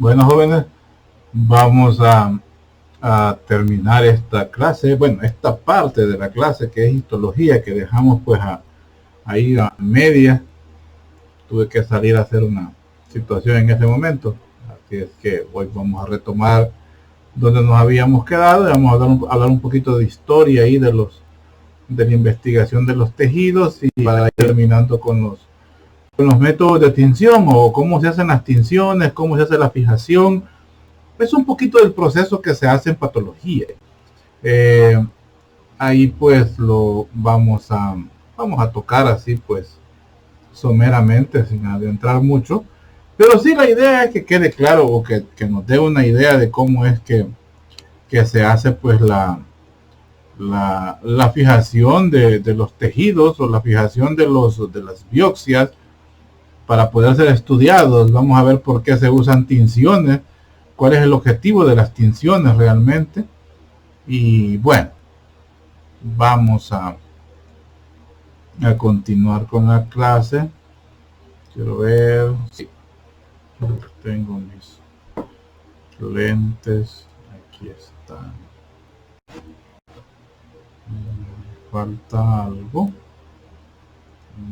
Bueno, jóvenes, vamos a terminar esta clase, bueno, esta parte de la clase que es histología, que dejamos pues ahí a media. Tuve que salir a hacer una situación en ese momento, así es que hoy vamos a retomar donde nos habíamos quedado y vamos a hablar un poquito de historia ahí de la investigación de los tejidos y para ir terminando con los métodos de tinción o cómo se hacen las tinciones, cómo se hace la fijación. Es un poquito del proceso que se hace en patología. Eh, Ahí pues lo vamos a tocar así pues someramente sin adentrar mucho. Pero sí, la idea es que quede claro o que nos dé una idea de cómo es que se hace pues la fijación de los tejidos o la fijación de las biopsias para poder ser estudiados. Vamos a ver por qué se usan tinciones, cuál es el objetivo de las tinciones realmente. Y bueno, vamos a continuar con la clase. Quiero ver. Sí, tengo mis lentes. Aquí están. Falta algo.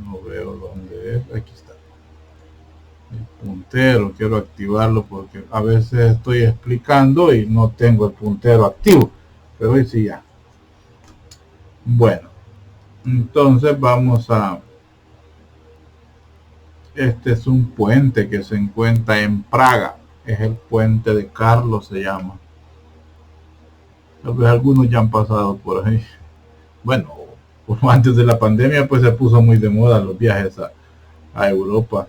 No veo dónde es. Aquí está. El puntero. Quiero activarlo porque a veces estoy explicando y no tengo el puntero activo. Pero hoy sí ya. Bueno. Entonces vamos a... Este es un puente que se encuentra en Praga. Es el puente de Carlos, se llama. Tal vez algunos ya han pasado por ahí. Bueno, antes de la pandemia pues se puso muy de moda los viajes a Europa.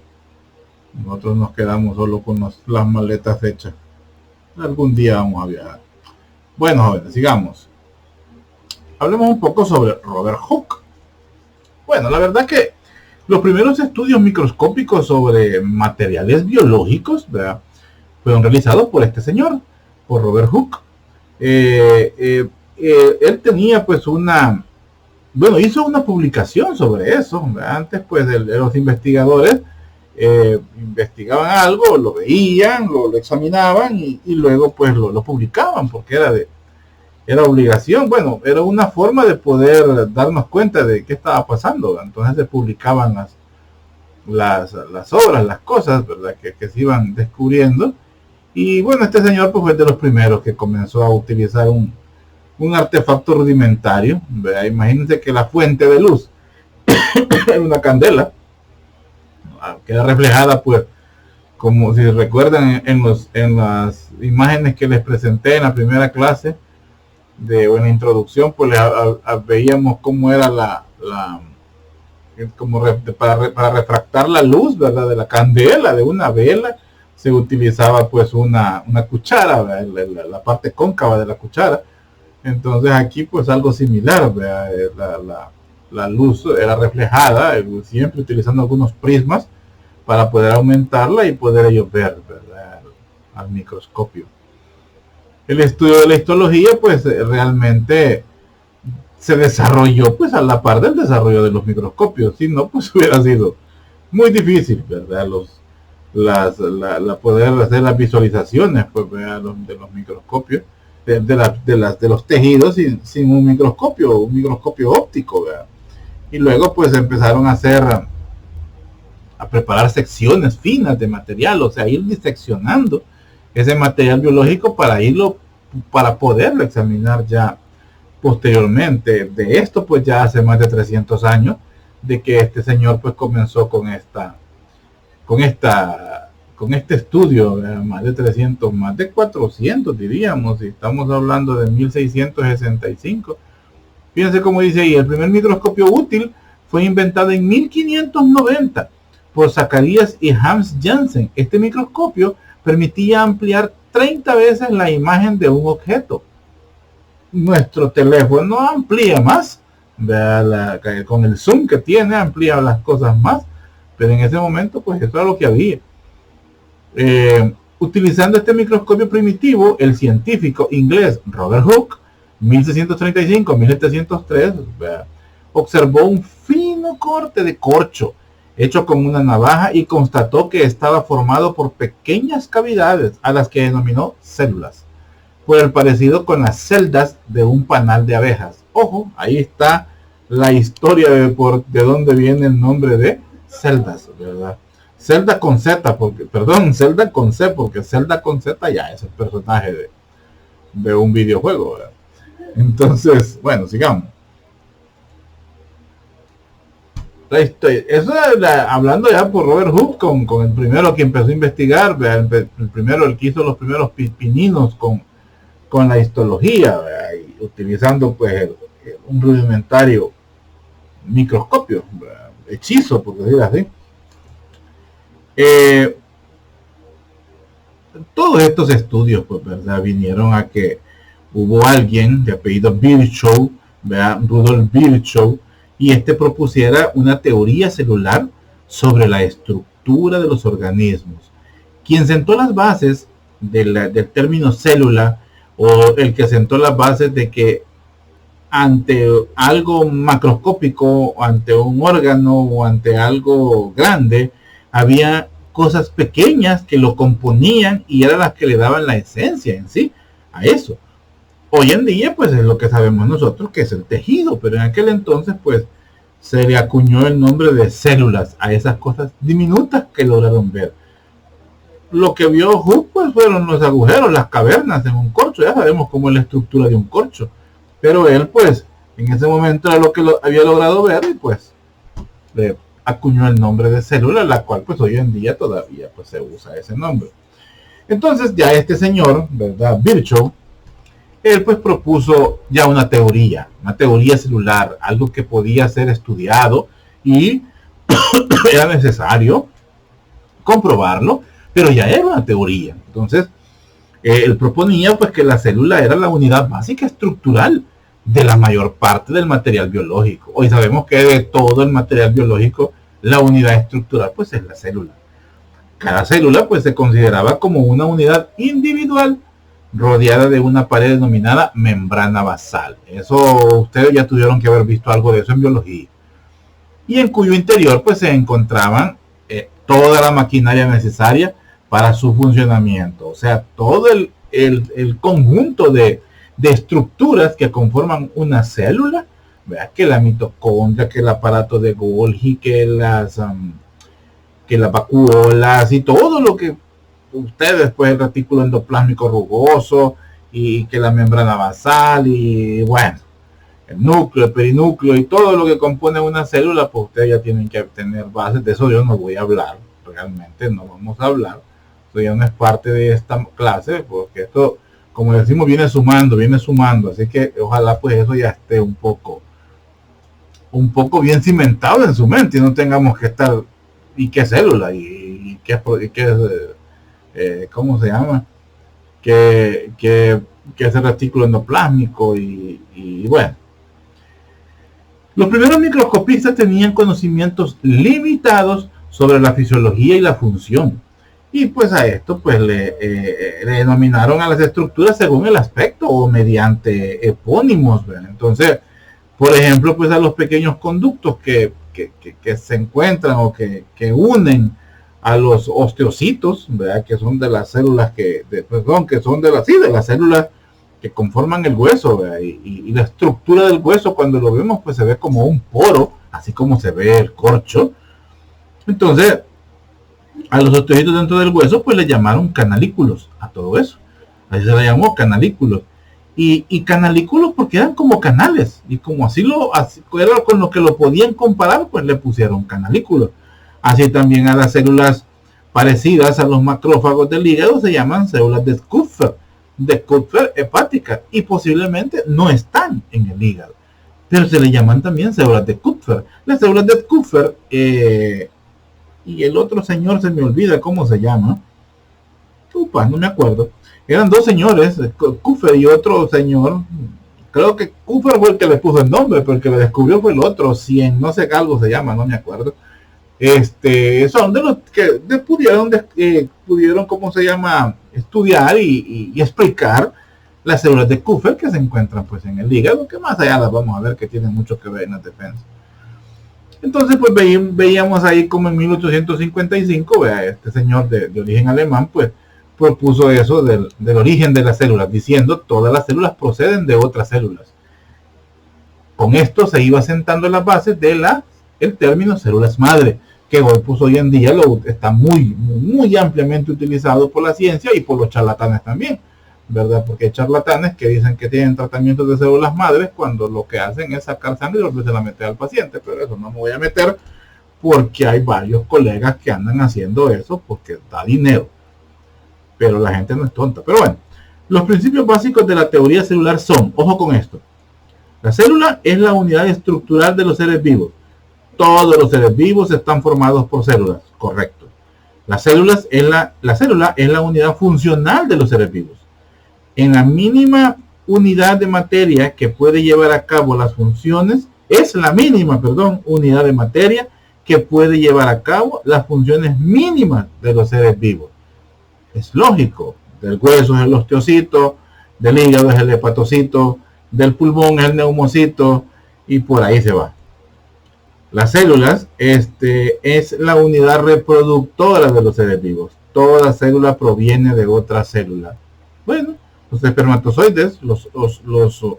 Nosotros nos quedamos solo con las maletas hechas. Algún día vamos a viajar. Bueno, jóvenes, sigamos. Hablemos un poco sobre Robert Hooke. Bueno, la verdad que los primeros estudios microscópicos sobre materiales biológicos, ¿verdad?, fueron realizados por este señor, por Robert Hooke. Él tenía pues hizo una publicación sobre eso, ¿verdad? Antes pues de los investigadores investigaban algo, lo veían, lo examinaban y luego pues lo publicaban porque era obligación, bueno, era una forma de poder darnos cuenta de qué estaba pasando. Entonces se publicaban las obras, las cosas, ¿verdad?, que se iban descubriendo. Y bueno, este señor pues fue de los primeros que comenzó a utilizar un artefacto rudimentario, ¿verdad? Imagínense que la fuente de luz era una candela, queda reflejada pues, como si recuerdan en las imágenes que les presenté en la primera clase, en la introducción, pues veíamos cómo era para refractar la luz, ¿verdad?, de la candela, de una vela, se utilizaba pues una cuchara, la parte cóncava de la cuchara. Entonces aquí pues algo similar, ¿verdad? La luz era reflejada, siempre utilizando algunos prismas para poder aumentarla y poder ellos ver, ¿verdad?, al microscopio. El estudio de la histología pues realmente se desarrolló pues a la par del desarrollo de los microscopios. Si no, pues hubiera sido muy difícil, ¿verdad?, poder hacer las visualizaciones pues, ¿verdad?, de los microscopios, de los tejidos sin un microscopio óptico, ¿verdad? Y luego pues empezaron a preparar secciones finas de material, o sea, ir diseccionando ese material biológico para poderlo examinar ya posteriormente. De esto pues ya hace más de 300 años de que este señor pues comenzó con este estudio, más de 300, más de 400 diríamos, si estamos hablando de 1665. Fíjense cómo dice ahí, el primer microscopio útil fue inventado en 1590 por Zacarías y Hans Janssen. Este microscopio permitía ampliar 30 veces la imagen de un objeto. Nuestro teléfono amplía más, con el zoom que tiene amplía las cosas más, pero en ese momento pues eso era lo que había. Utilizando este microscopio primitivo, el científico inglés Robert Hooke, 1635-1703, observó un fino corte de corcho hecho con una navaja, y constató que estaba formado por pequeñas cavidades a las que denominó células, por el parecido con las celdas de un panal de abejas. Ojo, ahí está la historia de dónde viene el nombre de celdas, ¿verdad? Zelda con Z, porque, perdón, Zelda con C, porque Zelda con Z ya es el personaje de un videojuego, ¿verdad? Entonces, bueno, sigamos. Eso hablando ya por Robert Hooke, con el primero que empezó a investigar, el primero, el que hizo los primeros pininos con la histología, y utilizando pues un rudimentario microscopio, hechizo, por decir así. Todos estos estudios, pues, ¿verdad?, vinieron a que hubo alguien de apellido Virchow, Rudolf Virchow, y este propusiera una teoría celular sobre la estructura de los organismos. Quien sentó las bases del término célula, o el que sentó las bases de que ante algo macroscópico, ante un órgano o ante algo grande, había cosas pequeñas que lo componían y eran las que le daban la esencia en sí a eso. Hoy en día pues es lo que sabemos nosotros, que es el tejido, pero en aquel entonces pues se le acuñó el nombre de células a esas cosas diminutas que lograron ver. Lo que vio Hooke pues fueron los agujeros, las cavernas en un corcho. Ya sabemos cómo es la estructura de un corcho, pero él pues en ese momento era lo que había logrado ver, y pues le acuñó el nombre de célula, la cual pues hoy en día todavía pues se usa ese nombre. Entonces ya este señor, ¿verdad?, Virchow, él pues propuso ya una teoría celular, algo que podía ser estudiado, y era necesario comprobarlo, pero ya era una teoría. Entonces él proponía pues que la célula era la unidad básica estructural de la mayor parte del material biológico. Hoy sabemos que de todo el material biológico, la unidad estructural pues es la célula. Cada célula pues se consideraba como una unidad individual rodeada de una pared denominada membrana basal. Eso ustedes ya tuvieron que haber visto algo de eso en biología. Y en cuyo interior pues se encontraban toda la maquinaria necesaria para su funcionamiento. O sea, todo el conjunto de estructuras que conforman una célula, ¿verdad?, que la mitocondria, que el aparato de Golgi, que las vacuolas y todo lo que ustedes, pues el retículo endoplásmico rugoso, y que la membrana basal, y bueno, el núcleo, el perinúcleo y todo lo que compone una célula, pues ustedes ya tienen que tener bases. De eso yo no voy a hablar, realmente no vamos a hablar, eso ya no es parte de esta clase, porque esto, como decimos, viene sumando, así que ojalá pues eso ya esté un poco bien cimentado en su mente, y no tengamos que estar, y qué célula, y qué ¿cómo se llama? Que es el retículo endoplásmico, y bueno. Los primeros microscopistas tenían conocimientos limitados sobre la fisiología y la función, y pues a esto pues le denominaron a las estructuras según el aspecto o mediante epónimos, ¿verdad? Entonces, por ejemplo, pues a los pequeños conductos que se encuentran o que unen a los osteocitos, ¿verdad?, que son de las células que son de las células que conforman el hueso, ¿verdad? Y la estructura del hueso, cuando lo vemos, pues se ve como un poro, así como se ve el corcho. Entonces, a los osteocitos dentro del hueso, pues le llamaron canalículos a todo eso. Así se le llamó canalículos. Y canalículos porque eran como canales, y como así era con lo que lo podían comparar, pues le pusieron canalículos. Así también a las células parecidas a los macrófagos del hígado se llaman células de Kupffer hepáticas, y posiblemente no están en el hígado, pero se le llaman también células de Kupffer. Las células de Kupffer, y el otro señor se me olvida cómo se llama, no me acuerdo, eran dos señores, Kupffer y otro señor. Creo que Kupffer fue el que le puso el nombre, pero el que le descubrió fue el otro, no sé qué algo se llama, no me acuerdo. Son de los que pudieron, ¿cómo se llama?, estudiar y explicar las células de Kupffer que se encuentran pues en el hígado, que más allá las vamos a ver que tienen mucho que ver en la defensa. Entonces, pues veíamos ahí como en 1855, vea, este señor de origen alemán, pues propuso eso del origen de las células, diciendo todas las células proceden de otras células. Con esto se iba sentando las bases de el término células madre, que hoy, pues, hoy en día está muy ampliamente utilizado por la ciencia y por los charlatanes también, ¿verdad? Porque hay charlatanes que dicen que tienen tratamientos de células madres cuando lo que hacen es sacar sangre y volverse a meter al paciente, pero eso no me voy a meter porque hay varios colegas que andan haciendo eso porque da dinero, pero la gente no es tonta. Pero bueno, los principios básicos de la teoría celular son, ojo con esto, la célula es la unidad estructural de los seres vivos. Todos los seres vivos están formados por células, correcto. La célula es la unidad funcional de los seres vivos. En la mínima unidad de materia que puede llevar a cabo las funciones, es la mínima, unidad de materia que puede llevar a cabo las funciones mínimas de los seres vivos. Es lógico, del hueso es el osteocito, del hígado es el hepatocito, del pulmón es el neumocito y por ahí se va. Las células es la unidad reproductora de los seres vivos. Toda célula proviene de otra célula. Bueno, los espermatozoides, los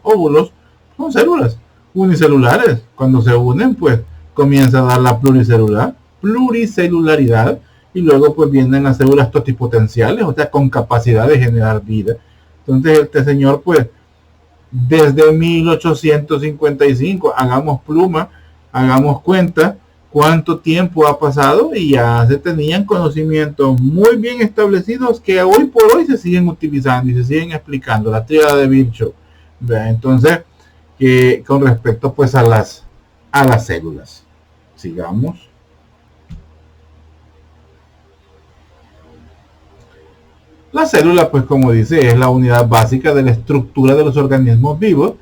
óvulos, son células unicelulares. Cuando se unen, pues comienza a dar la pluricelularidad y luego pues vienen las células totipotenciales, o sea, con capacidad de generar vida. Entonces este señor, pues, desde 1855, hagamos cuenta cuánto tiempo ha pasado y ya se tenían conocimientos muy bien establecidos que hoy por hoy se siguen utilizando y se siguen explicando, la tríada de Virchow. Entonces, con respecto pues a las células, sigamos. La célula, pues como dice, es la unidad básica de la estructura de los organismos vivos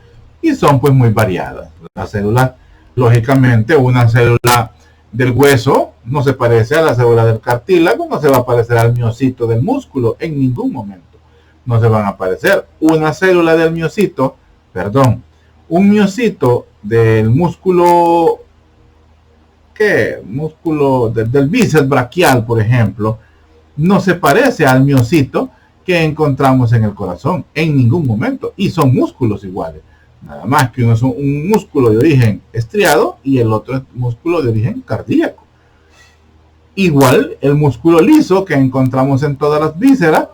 y son pues muy variadas. La célula, lógicamente, una célula del hueso no se parece a la célula del cartílago, no se va a parecer al miocito del músculo en ningún momento. No se van a parecer. Una célula del miocito, un miocito del músculo, del bíceps braquial, por ejemplo, no se parece al miocito que encontramos en el corazón en ningún momento, y son músculos iguales, nada más que uno es un músculo de origen estriado y el otro es músculo de origen cardíaco. Igual el músculo liso que encontramos en todas las vísceras,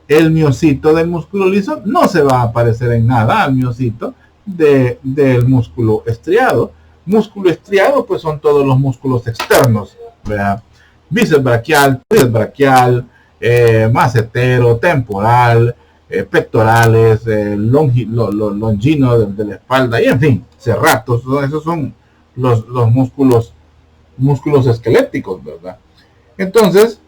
el miocito del músculo liso no se va a parecer en nada al miocito del músculo estriado. Músculo estriado pues son todos los músculos externos, ¿verdad? Bíceps braquial, tríceps braquial, macetero, temporal, pectorales, longino de la espalda, y en fin, serratos. Esos son los músculos esqueléticos, ¿verdad? Entonces,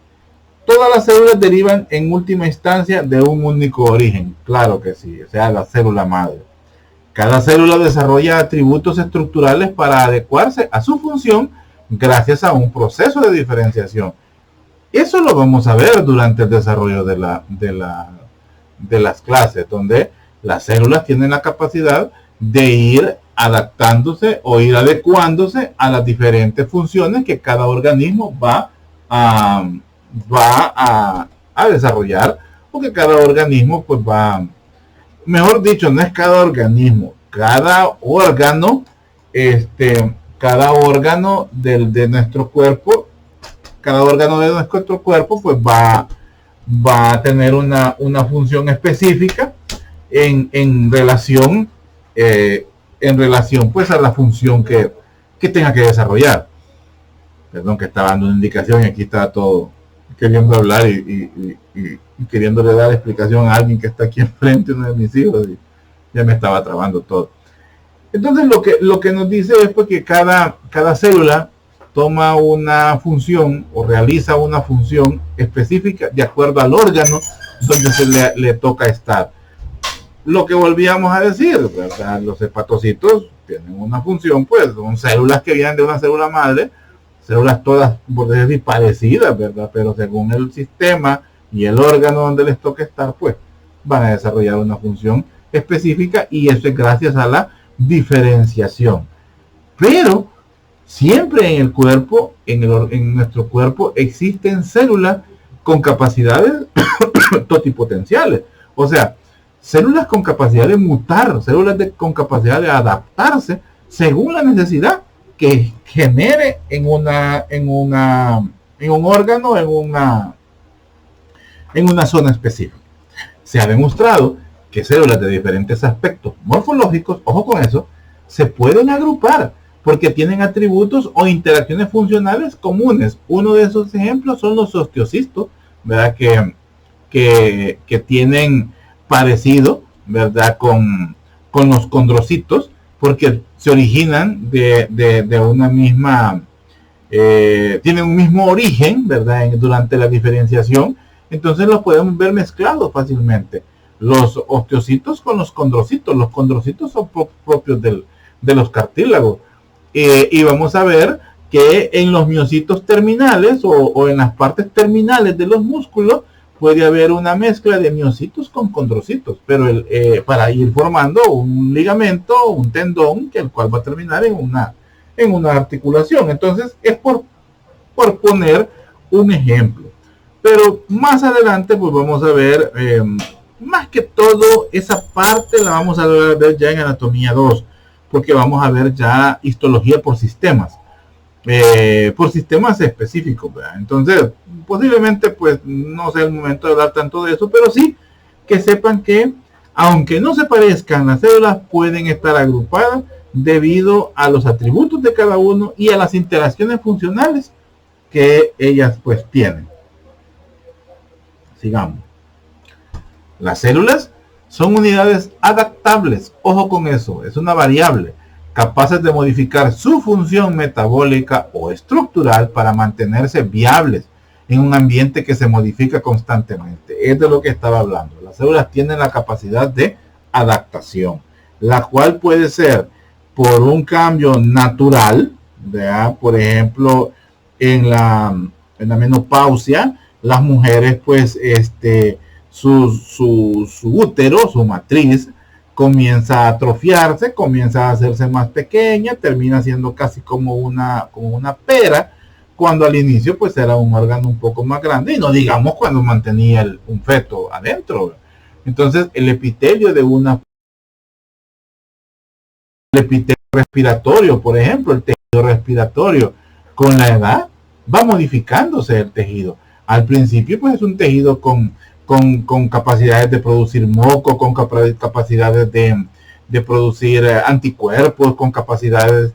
todas las células derivan en última instancia de un único origen, claro que sí, o sea, la célula madre. Cada célula desarrolla atributos estructurales para adecuarse a su función gracias a un proceso de diferenciación. Eso lo vamos a ver durante el desarrollo de las clases, donde las células tienen la capacidad de ir adaptándose o ir adecuándose a las diferentes funciones que cada organismo va a desarrollar, o que cada organismo pues mejor dicho, no es cada organismo, cada órgano de nuestro cuerpo, pues va a tener una función específica en relación pues a la función que tenga que desarrollar. Perdón, que estaba dando una indicación y aquí está todo queriendo hablar y queriéndole dar explicación a alguien que está aquí enfrente, uno de mis hijos, y ya me estaba trabando todo. Entonces lo que nos dice es pues que cada célula toma una función o realiza una función específica de acuerdo al órgano donde le toca estar. Lo que volvíamos a decir, ¿verdad? Los hepatocitos tienen una función, pues son células que vienen de una célula madre, células todas, por decir, parecidas, ¿verdad? Pero según el sistema y el órgano donde les toca estar, pues van a desarrollar una función específica, y eso es gracias a la diferenciación. Pero Siempre en el cuerpo, en nuestro cuerpo, existen células con capacidades totipotenciales. O sea, células con capacidad de mutar, con capacidad de adaptarse según la necesidad que genere en un órgano, en una zona específica. Se ha demostrado que células de diferentes aspectos morfológicos, ojo con eso, se pueden agrupar porque tienen atributos o interacciones funcionales comunes. Uno de esos ejemplos son los osteocistos, ¿verdad? Que tienen parecido, ¿verdad? Con los condrocitos, porque se originan de una misma, tienen un mismo origen, ¿verdad? Durante la diferenciación, entonces los podemos ver mezclados fácilmente. Los osteocitos con los condrocitos. Los condrocitos son propios de los cartílagos. Y vamos a ver que en los miocitos terminales o en las partes terminales de los músculos puede haber una mezcla de miocitos con condrocitos, pero para ir formando un ligamento, un tendón, que el cual va a terminar en una articulación. Entonces es por poner un ejemplo. Pero más adelante pues vamos a ver, más que todo esa parte la vamos a ver ya en anatomía 2, porque vamos a ver ya histología por sistemas específicos, ¿verdad? Entonces posiblemente pues no sea el momento de hablar tanto de eso, pero sí que sepan que aunque no se parezcan, las células pueden estar agrupadas debido a los atributos de cada uno y a las interacciones funcionales que ellas pues tienen. Sigamos. Las células son unidades adaptables, ojo con eso, es una variable, capaces de modificar su función metabólica o estructural para mantenerse viables en un ambiente que se modifica constantemente. Es de lo que estaba hablando. Las células tienen la capacidad de adaptación, la cual puede ser por un cambio natural, ¿verdad? Por ejemplo, en la menopausia, las mujeres pues su útero, su matriz, comienza a atrofiarse, comienza a hacerse más pequeña, termina siendo casi como una pera, cuando al inicio pues era un órgano un poco más grande, y no digamos cuando mantenía un feto adentro. Entonces el epitelio el epitelio respiratorio, por ejemplo, el tejido respiratorio, con la edad va modificándose el tejido. Al principio pues es un tejido con capacidades de producir moco, con capacidades de producir anticuerpos, con capacidades,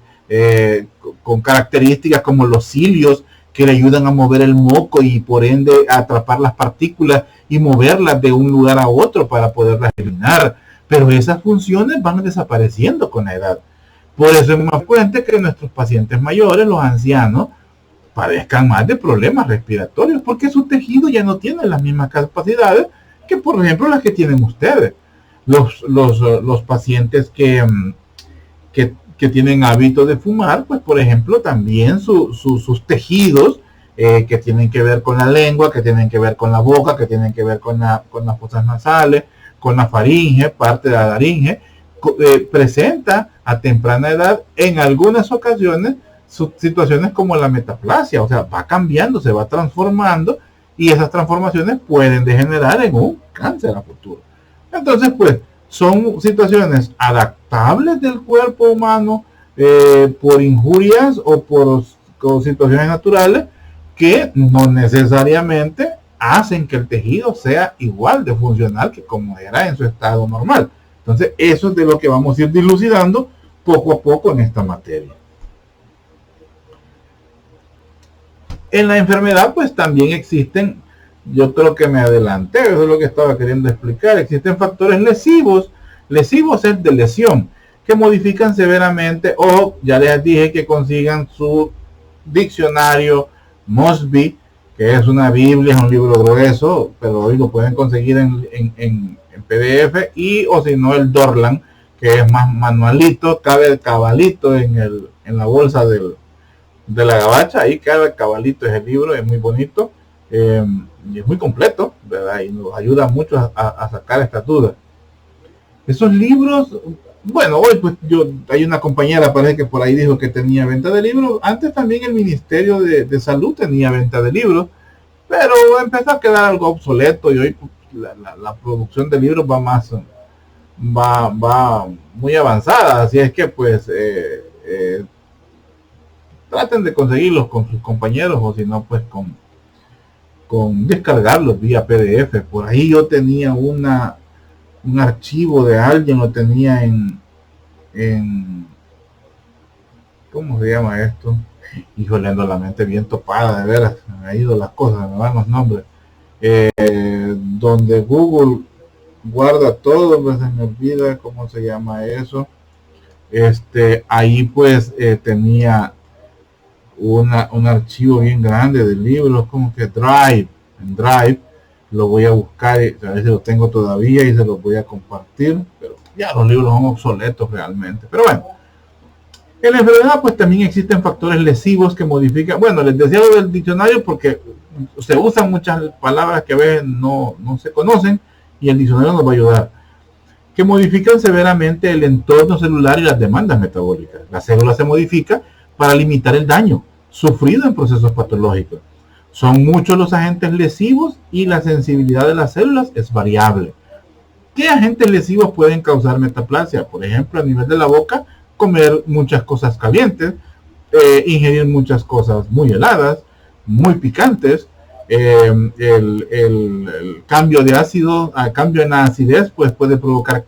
con características como los cilios, que le ayudan a mover el moco y por ende a atrapar las partículas y moverlas de un lugar a otro para poderlas eliminar. Pero esas funciones van desapareciendo con la edad. Por eso es más frecuente que nuestros pacientes mayores, los ancianos, padezcan más de problemas respiratorios, porque su tejido ya no tiene las mismas capacidades que, por ejemplo, las que tienen ustedes. Los pacientes que tienen hábito de fumar, pues, por ejemplo, también sus tejidos que tienen que ver con la lengua, que tienen que ver con la boca, que tienen que ver con las fosas nasales, con la faringe, parte de la laringe, presenta a temprana edad, en algunas ocasiones, situaciones como la metaplasia, o sea, va cambiando, se va transformando, y esas transformaciones pueden degenerar en un cáncer a futuro. Entonces, pues, son situaciones adaptables del cuerpo humano por injurias o por situaciones naturales que no necesariamente hacen que el tejido sea igual de funcional que como era en su estado normal. Entonces, eso es de lo que vamos a ir dilucidando poco a poco en esta materia. En la enfermedad pues también existen, yo creo que me adelanté, eso es lo que estaba queriendo explicar, existen factores lesivos es de lesión, que modifican severamente, o ya les dije que consigan su diccionario Mosby, que es una Biblia, es un libro grueso, pero hoy lo pueden conseguir en PDF, y o si no el Dorland, que es más manualito, cabe el cabalito en la bolsa de la gabacha, ahí cada cabalito es el libro, es muy bonito y es muy completo, ¿verdad? Y nos ayuda mucho a sacar estas dudas. Esos libros Bueno, hoy pues hay una compañera, parece que por ahí dijo que tenía venta de libros. Antes también el Ministerio de Salud tenía venta de libros, pero empezó a quedar algo obsoleto y hoy pues, la producción de libros va muy avanzada, así es que pues traten de conseguirlos con sus compañeros o si no pues con descargarlos vía PDF. Por ahí yo tenía un archivo de alguien, lo tenía en ¿cómo se llama esto? Híjole, ando la mente bien topada, de veras, me han ido las cosas, me van los nombres. Donde Google guarda todo, pues se me olvida cómo se llama eso. Ahí pues tenía un archivo bien grande de libros, como que en Drive, lo voy a buscar y a ver si lo tengo todavía y se los voy a compartir, pero ya los libros son obsoletos realmente. Pero bueno, en la enfermedad pues también existen factores lesivos que modifican, bueno, les decía lo del diccionario porque se usan muchas palabras que a veces no se conocen y el diccionario nos va a ayudar, que modifican severamente el entorno celular y las demandas metabólicas. La célula se modifica para limitar el daño sufrido en procesos patológicos. Son muchos los agentes lesivos y la sensibilidad de las células es variable. ¿Qué agentes lesivos pueden causar metaplasia? Por ejemplo, a nivel de la boca, comer muchas cosas calientes, ingerir muchas cosas muy heladas, muy picantes, el cambio de ácido, cambio en la acidez, pues puede provocar,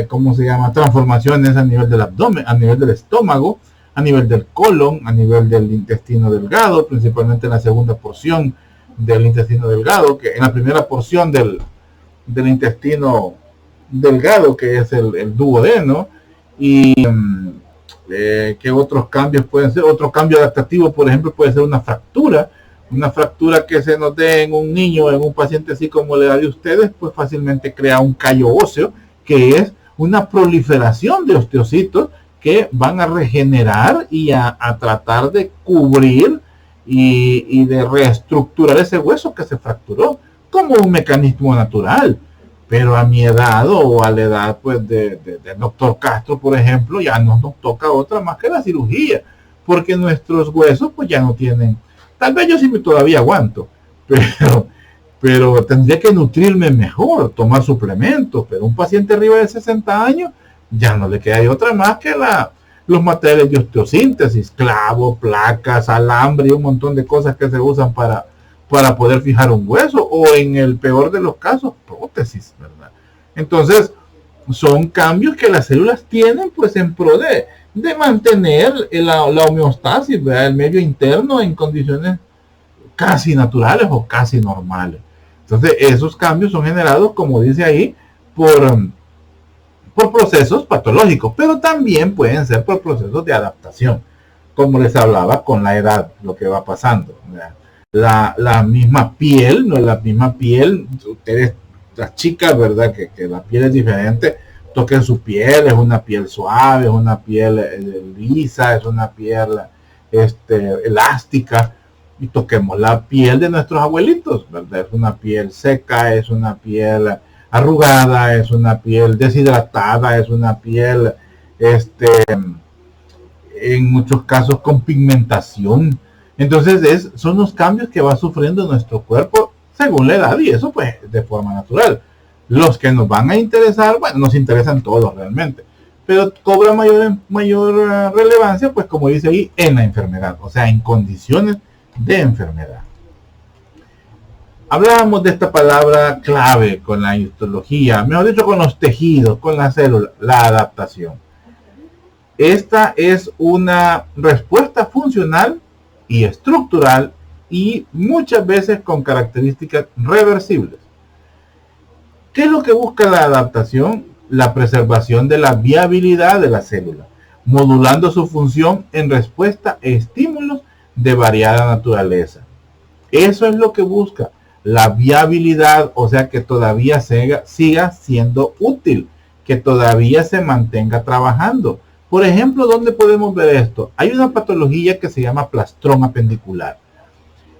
¿cómo se llama? Transformaciones a nivel del abdomen, a nivel del estómago, a nivel del colon, a nivel del intestino delgado, principalmente en la segunda porción del intestino delgado, que en la primera porción del intestino delgado, que es el duodeno, y qué otros cambios pueden ser. Otro cambio adaptativo, por ejemplo, puede ser una fractura que se nos dé en un niño, en un paciente así como la edad de ustedes, pues fácilmente crea un callo óseo, que es una proliferación de osteocitos que van a regenerar y a tratar de cubrir y de reestructurar ese hueso que se fracturó como un mecanismo natural. Pero a mi edad o a la edad pues del doctor Castro, por ejemplo, ya no nos toca otra más que la cirugía, porque nuestros huesos pues ya no tienen, tal vez yo sí me todavía aguanto, pero tendría que nutrirme mejor, tomar suplementos, pero un paciente arriba de 60 años ya no le queda otra más que los materiales de osteosíntesis, clavo, placas, alambre y un montón de cosas que se usan para poder fijar un hueso, o en el peor de los casos, prótesis, ¿verdad? Entonces, son cambios que las células tienen pues en pro de mantener la homeostasis, ¿verdad? El medio interno en condiciones casi naturales o casi normales. Entonces, esos cambios son generados, como dice ahí, por procesos patológicos, pero también pueden ser por procesos de adaptación, como les hablaba con la edad, lo que va pasando, ¿verdad? La misma piel, no es la misma piel, ustedes, las chicas, ¿verdad? Que la piel es diferente, toquen su piel, es una piel suave, es una piel lisa, es una piel elástica, y toquemos la piel de nuestros abuelitos, ¿verdad? Es una piel seca, es una piel arrugada, es una piel deshidratada, es una piel, en muchos casos con pigmentación. Entonces son los cambios que va sufriendo nuestro cuerpo según la edad, y eso pues de forma natural. Los que nos van a interesar, bueno, nos interesan todos realmente, pero cobra mayor relevancia, pues como dice ahí, en la enfermedad, o sea, en condiciones de enfermedad. Hablábamos de esta palabra clave con la histología, mejor dicho, con los tejidos, con las células, la adaptación. Esta es una respuesta funcional y estructural y muchas veces con características reversibles. ¿Qué es lo que busca la adaptación? La preservación de la viabilidad de la célula, modulando su función en respuesta a estímulos de variada naturaleza. Eso es lo que busca, la viabilidad, o sea, que todavía siga siendo útil, que todavía se mantenga trabajando. Por ejemplo, ¿dónde podemos ver esto? Hay una patología que se llama plastrón apendicular.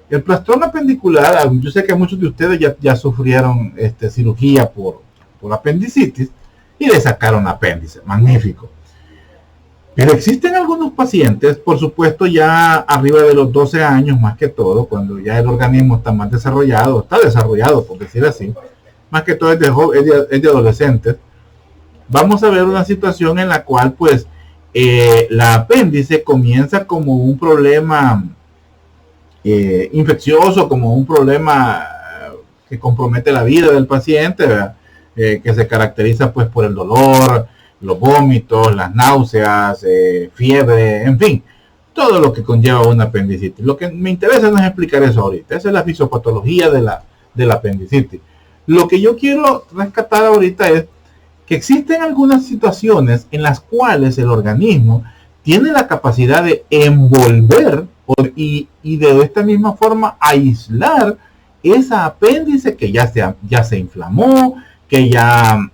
El plastrón apendicular, yo sé que muchos de ustedes ya sufrieron cirugía por apendicitis, y le sacaron apéndice. Magnífico. Pero existen algunos pacientes, por supuesto ya arriba de los 12 años, más que todo, cuando ya el organismo está más desarrollado, está desarrollado por decir así, más que todo es de adolescentes. Vamos a ver una situación en la cual pues la apéndice comienza como un problema infeccioso, como un problema que compromete la vida del paciente, que se caracteriza pues por el dolor, los vómitos, las náuseas, fiebre, en fin, todo lo que conlleva una apendicitis. Lo que me interesa no es explicar eso ahorita, esa es la fisiopatología de la apendicitis. Lo que yo quiero rescatar ahorita es que existen algunas situaciones en las cuales el organismo tiene la capacidad de envolver y de esta misma forma aislar esa apéndice que ya se inflamó, que ya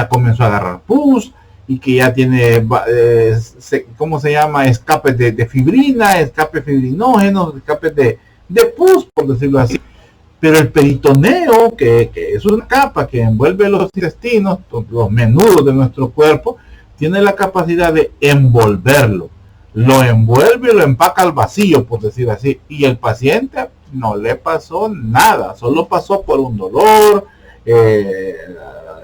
comenzó a agarrar pus y que ya tiene, ¿cómo se llama? Escapes de fibrina, escapes fibrinógenos, escapes de pus, por decirlo así. Pero el peritoneo, que es una capa que envuelve los intestinos, los menudos de nuestro cuerpo, tiene la capacidad de envolverlo. Lo envuelve y lo empaca al vacío, por decir así. Y el paciente no le pasó nada, solo pasó por un dolor,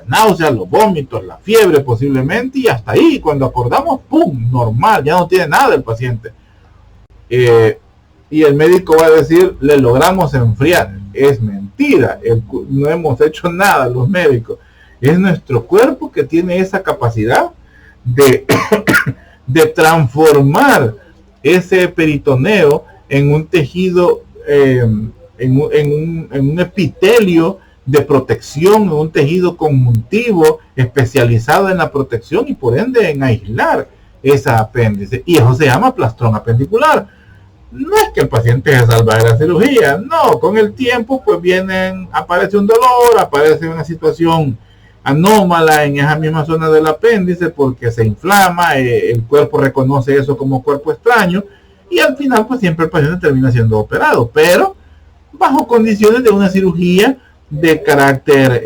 náuseas, los vómitos, la fiebre posiblemente, y hasta ahí, cuando acordamos, ¡pum!, normal, ya no tiene nada el paciente. Y el médico va a decir, le logramos enfriar. Es mentira, no hemos hecho nada los médicos. Es nuestro cuerpo que tiene esa capacidad de, de transformar ese peritoneo en un tejido, en un epitelio de protección, en un tejido conjuntivo especializado en la protección y por ende en aislar esa apéndice. Y eso se llama plastrón apendicular. No es que el paciente se salva de la cirugía, no, con el tiempo pues aparece un dolor, aparece una situación anómala en esa misma zona del apéndice porque se inflama, el cuerpo reconoce eso como cuerpo extraño y al final pues siempre el paciente termina siendo operado, pero bajo condiciones de una cirugía de carácter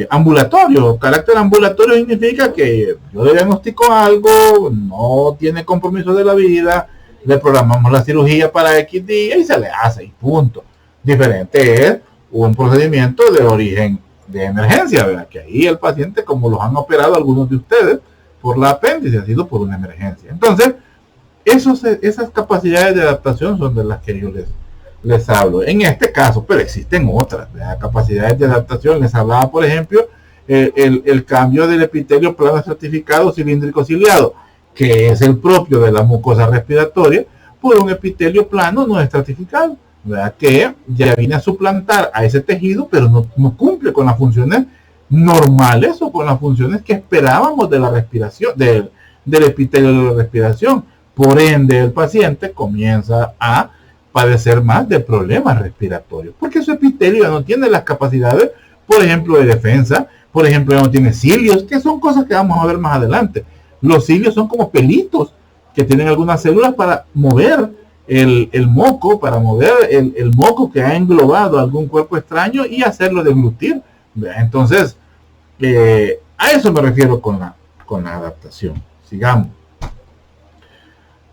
ambulatorio. Carácter ambulatorio significa que yo le diagnostico algo, no tiene compromiso de la vida, le programamos la cirugía para X día y se le hace y punto. Diferente es un procedimiento de origen de emergencia, ¿verdad? Que ahí el paciente, como los han operado algunos de ustedes por la apéndice, ha sido por una emergencia. Entonces, esas capacidades de adaptación son de las que yo les hablo. En este caso, pero existen otras, ¿verdad? Capacidades de adaptación. Les hablaba, por ejemplo, el cambio del epitelio plano estratificado cilíndrico ciliado, que es el propio de la mucosa respiratoria, por un epitelio plano no estratificado, ¿verdad? Que ya viene a suplantar a ese tejido, pero no cumple con las funciones normales o con las funciones que esperábamos de la respiración, del epitelio de la respiración. Por ende, el paciente comienza a padecer más de problemas respiratorios, porque su epitelio ya no tiene las capacidades, por ejemplo, de defensa, por ejemplo, ya no tiene cilios, que son cosas que vamos a ver más adelante. Los cilios son como pelitos que tienen algunas células para mover el moco, para mover el moco que ha englobado algún cuerpo extraño y hacerlo deglutir. Entonces, a eso me refiero con la adaptación. Sigamos.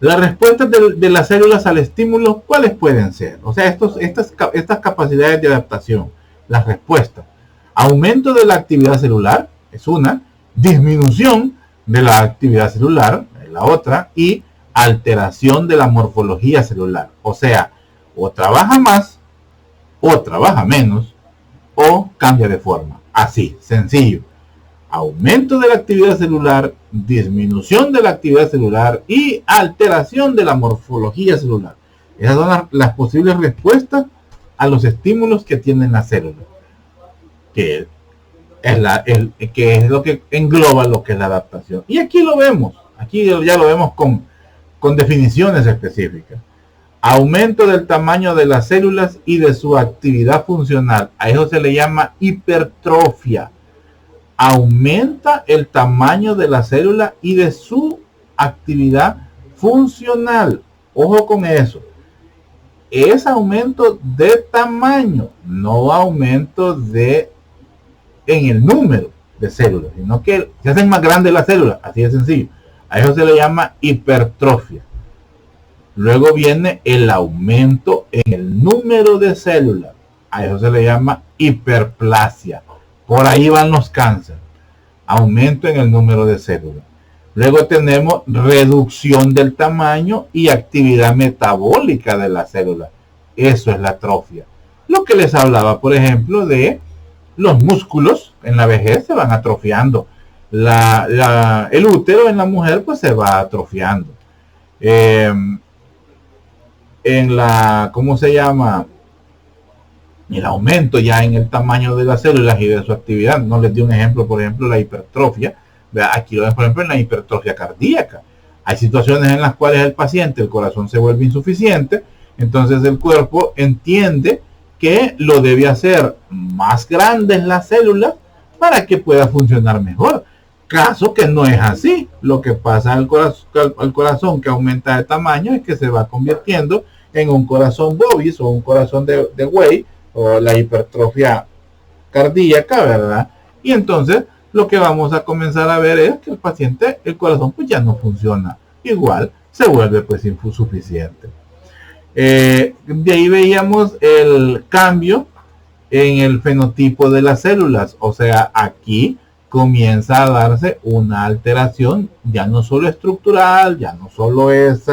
Las respuestas de las células al estímulo, ¿cuáles pueden ser? O sea, estas capacidades de adaptación, las respuestas. Aumento de la actividad celular, es una. Disminución de la actividad celular, la otra, y alteración de la morfología celular. O sea, o trabaja más, o trabaja menos, o cambia de forma. Así, sencillo. Aumento de la actividad celular, disminución de la actividad celular y alteración de la morfología celular. Esas son las posibles respuestas a los estímulos que tienen las células, que es lo que engloba lo que es la adaptación. Y aquí lo vemos, aquí ya lo vemos con definiciones específicas. Aumento del tamaño de las células y de su actividad funcional. A eso se le llama hipertrofia. Aumenta el tamaño de la célula y de su actividad funcional. Ojo con eso. Es aumento de tamaño, no aumento en el número. de células, sino que se hacen más grandes las células, así de sencillo. A eso se le llama hipertrofia. Luego viene el aumento en el número de células, a eso se le llama hiperplasia. Por ahí van los cánceres, aumento en el número de células. Luego tenemos reducción del tamaño y actividad metabólica de la célula. Eso es la atrofia. Lo que les hablaba, por ejemplo, de los músculos en la vejez se van atrofiando. El útero en la mujer pues se va atrofiando. En la, ¿cómo se llama? El aumento ya en el tamaño de las células y de su actividad. No les di un ejemplo, por ejemplo, la hipertrofia. Aquí lo ven, por ejemplo, en la hipertrofia cardíaca. Hay situaciones en las cuales el paciente, el corazón se vuelve insuficiente, entonces el cuerpo entiende que lo debe hacer más grandes las células para que pueda funcionar mejor. Caso que no es así. Lo que pasa al corazón que aumenta de tamaño es que se va convirtiendo en un corazón bobis o un corazón de buey, o la hipertrofia cardíaca, ¿verdad? Y entonces lo que vamos a comenzar a ver es que el paciente, el corazón pues ya no funciona igual, se vuelve pues insuficiente. De ahí veíamos el cambio en el fenotipo de las células, o sea, aquí comienza a darse una alteración ya no solo estructural, ya no solo es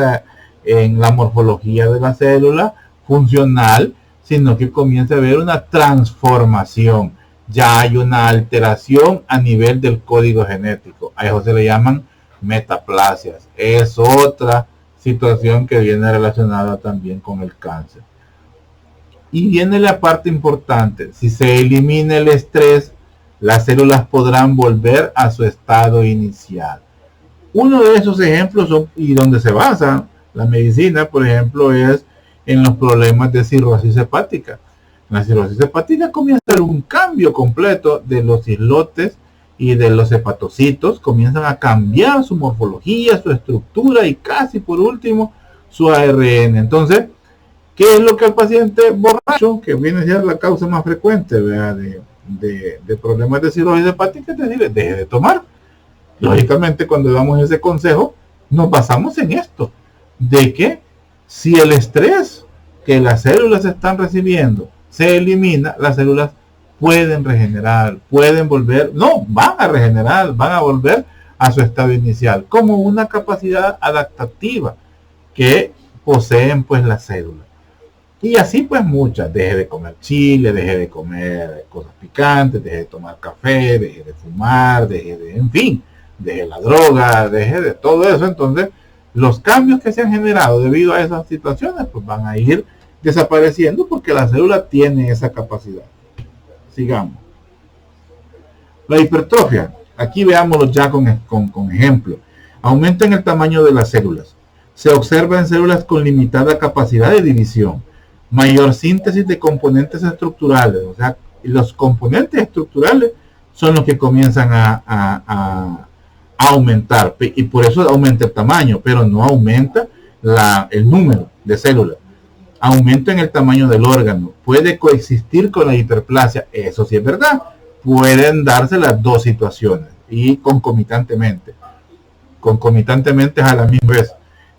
en la morfología de la célula funcional, sino que comienza a haber una transformación. Ya hay una alteración a nivel del código genético. A eso se le llaman metaplasias. Es otra situación que viene relacionada también con el cáncer. Y viene la parte importante. Si se elimina el estrés, las células podrán volver a su estado inicial. Uno de esos ejemplos y donde se basa la medicina, por ejemplo, es en los problemas de cirrosis hepática. La cirrosis hepática comienza a haber un cambio completo de los islotes y de los hepatocitos. Comienzan a cambiar su morfología, su estructura y casi por último su ARN. Entonces, ¿qué es lo que el paciente borracho, que viene a ser la causa más frecuente de problemas de cirrosis hepática, es decir, deje de tomar? Lógicamente, cuando damos ese consejo, nos basamos en esto, de que si el estrés que las células están recibiendo se elimina, las células pueden regenerar, pueden volver, no, van a regenerar, van a volver a su estado inicial, como una capacidad adaptativa que poseen pues las células. Y así pues muchas, deje de comer chile, deje de comer cosas picantes, deje de tomar café, deje de fumar, en fin, deje la droga, deje de todo eso. Entonces, los cambios que se han generado debido a esas situaciones pues van a ir desapareciendo porque la célula tiene esa capacidad. Sigamos. La hipertrofia. Aquí veámoslo ya con ejemplo. Aumenta en el tamaño de las células. Se observa en células con limitada capacidad de división. Mayor síntesis de componentes estructurales. O sea, los componentes estructurales son los que comienzan a aumentar. Y por eso aumenta el tamaño, pero no aumenta el número de células. Aumento en el tamaño del órgano. Puede coexistir con la hiperplasia. Eso sí es verdad. Pueden darse las dos situaciones y concomitantemente. Concomitantemente es a la misma vez.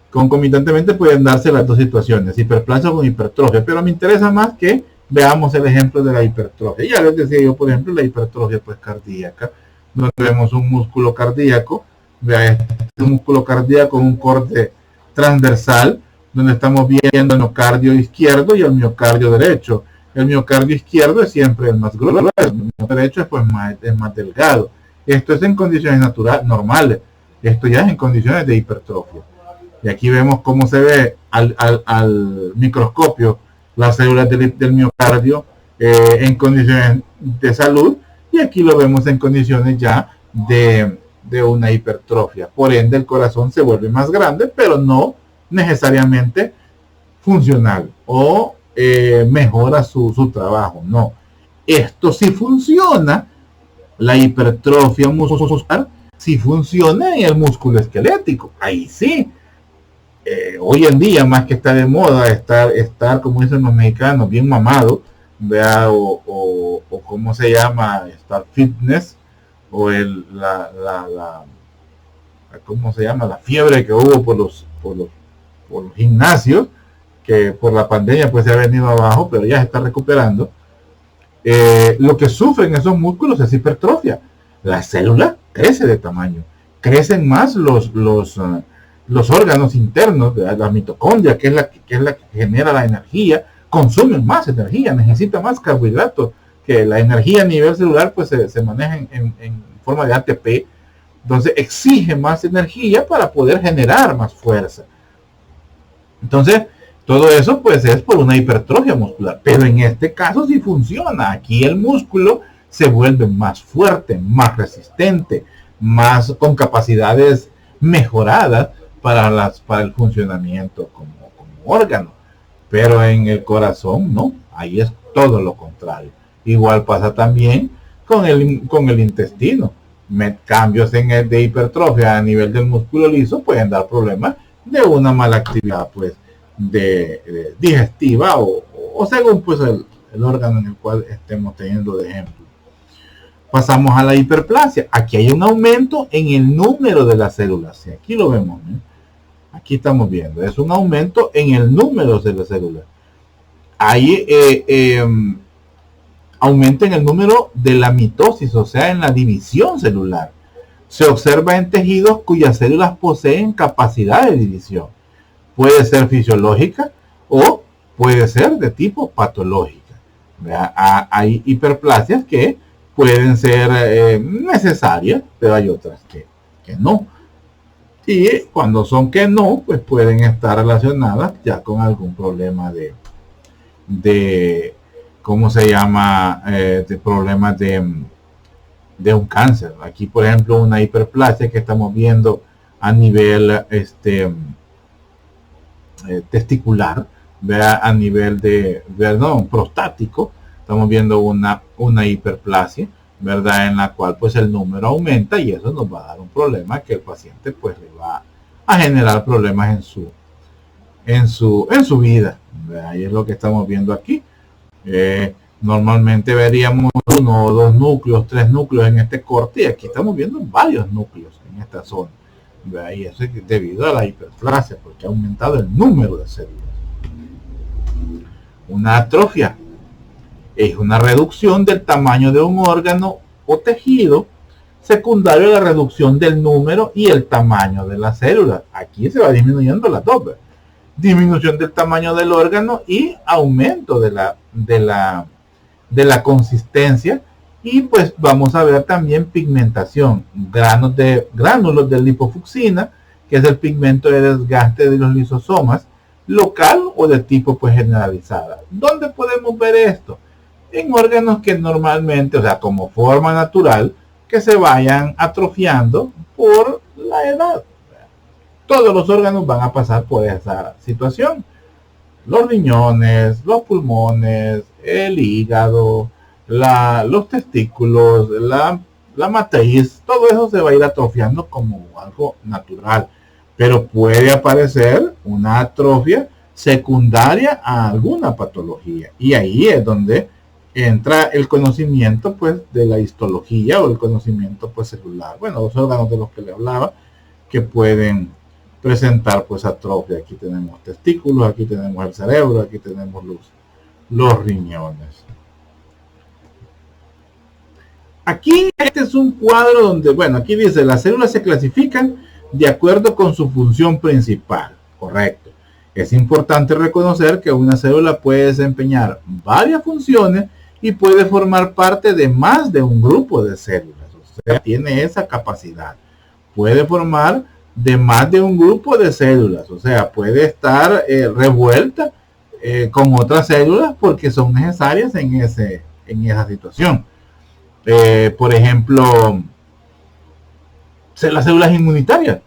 Concomitantemente pueden darse las dos situaciones, hiperplasia con hipertrofia. Pero me interesa más que veamos el ejemplo de la hipertrofia. Ya les decía yo, por ejemplo, la hipertrofia pues cardíaca, donde vemos un músculo cardíaco. Vea, este músculo cardíaco con un corte transversal, donde estamos viendo el miocardio izquierdo y el miocardio derecho. El miocardio izquierdo es siempre el más grueso, el miocardio derecho es más delgado. Esto es en condiciones normales. Esto ya es en condiciones de hipertrofia. Y aquí vemos cómo se ve al microscopio las células del miocardio en condiciones de salud, y aquí lo vemos en condiciones ya de una hipertrofia. Por ende, el corazón se vuelve más grande, pero no necesariamente funcional o mejora su trabajo. No, esto sí funciona. La hipertrofia muscular sí funciona en el músculo esquelético. Ahí sí. Hoy en día, más que está de moda estar como dicen los mexicanos, bien mamado, vea, o cómo se llama, estar fitness, o ¿cómo se llama? La fiebre que hubo por los gimnasios, que por la pandemia pues se ha venido abajo, pero ya se está recuperando. Lo que sufren esos músculos es hipertrofia. La célula crece de tamaño, crecen más los órganos internos, la mitocondria, que es la que genera la energía, consumen más energía, necesita más carbohidratos, que la energía a nivel celular pues se maneja en forma de ATP, entonces exige más energía para poder generar más fuerza. Entonces, todo eso pues es por una hipertrofia muscular, pero en este caso sí funciona. Aquí el músculo se vuelve más fuerte, más resistente, más con capacidades mejoradas para el funcionamiento como órgano. Pero en el corazón no, ahí es todo lo contrario. Igual pasa también con el intestino. Cambios de hipertrofia a nivel del músculo liso pueden dar problemas de una mala actividad pues de digestiva o según pues el órgano en el cual estemos teniendo de ejemplo. Pasamos a la hiperplasia. Aquí hay un aumento en el número de las células. Y aquí lo vemos, ¿eh? Aquí estamos viendo, es un aumento en el número de las células. Ahí aumenta en el número de la mitosis, o sea, en la división celular. Se observa en tejidos cuyas células poseen capacidad de división. Puede ser fisiológica o puede ser de tipo patológica. Hay hiperplasias que pueden ser necesarias, pero hay otras que no. Y cuando son que no, pues pueden estar relacionadas ya con algún problema de ¿cómo se llama? De problemas de un cáncer. Aquí, por ejemplo, una hiperplasia que estamos viendo a nivel testicular, ¿verdad? A nivel prostático, estamos viendo una hiperplasia, ¿verdad? En la cual pues el número aumenta y eso nos va a dar un problema que el paciente pues le va a generar problemas en su vida, ¿verdad? Y es lo que estamos viendo aquí. Normalmente veríamos 1 o 2 núcleos, 3 núcleos en este corte y aquí estamos viendo varios núcleos en esta zona, ¿verdad? Y eso es debido a la hiperplasia porque ha aumentado el número de células. Una atrofia es una reducción del tamaño de un órgano o tejido secundario a la reducción del número y el tamaño de las células. Aquí se va disminuyendo las dos, ¿verdad? Disminución del tamaño del órgano y aumento de la consistencia, y pues vamos a ver también pigmentación, gránulos de lipofucsina, que es el pigmento de desgaste de los lisosomas, local o de tipo pues generalizada. ¿Dónde podemos ver esto? En órganos que normalmente, o sea, como forma natural, que se vayan atrofiando por la edad. Todos los órganos van a pasar por esa situación. Los riñones, los pulmones, el hígado, los testículos, la matriz, todo eso se va a ir atrofiando como algo natural. Pero puede aparecer una atrofia secundaria a alguna patología. Y ahí es donde entra el conocimiento pues de la histología o el conocimiento pues celular. Bueno, los órganos de los que le hablaba que pueden presentar pues atrofia. Aquí tenemos testículos, aquí tenemos el cerebro, aquí tenemos los riñones. Aquí este es un cuadro donde, bueno, aquí dice las células se clasifican de acuerdo con su función principal. Correcto. Es importante reconocer que una célula puede desempeñar varias funciones y puede formar parte de más de un grupo de células. O sea, tiene esa capacidad. Puede formar de más de un grupo de células. O sea, puede estar revuelta con otras células porque son necesarias en esa situación. Por ejemplo, las células inmunitarias.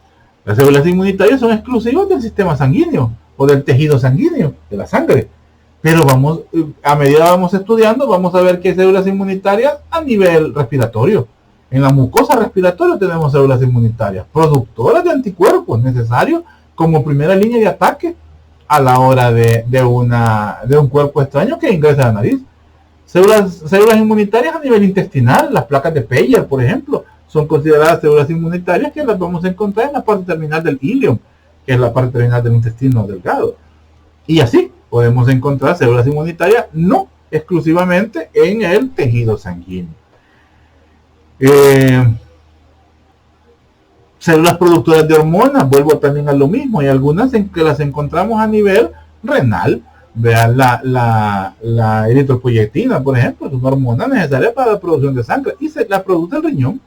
Las células inmunitarias son exclusivas del sistema sanguíneo o del tejido sanguíneo, de la sangre. Pero a medida que vamos estudiando, vamos a ver que hay células inmunitarias a nivel respiratorio. En la mucosa respiratoria tenemos células inmunitarias, productoras de anticuerpos necesarios como primera línea de ataque a la hora de un cuerpo extraño que ingresa a la nariz. Células inmunitarias a nivel intestinal, las placas de Peyer, por ejemplo, son consideradas células inmunitarias, que las vamos a encontrar en la parte terminal del ilion, que es la parte terminal del intestino delgado. Y así podemos encontrar células inmunitarias no exclusivamente en el tejido sanguíneo. Células productoras de hormonas, vuelvo también a lo mismo, hay algunas en que las encontramos a nivel renal. Vean la eritropoyetina, por ejemplo, es una hormona necesaria para la producción de sangre y se la produce el riñón.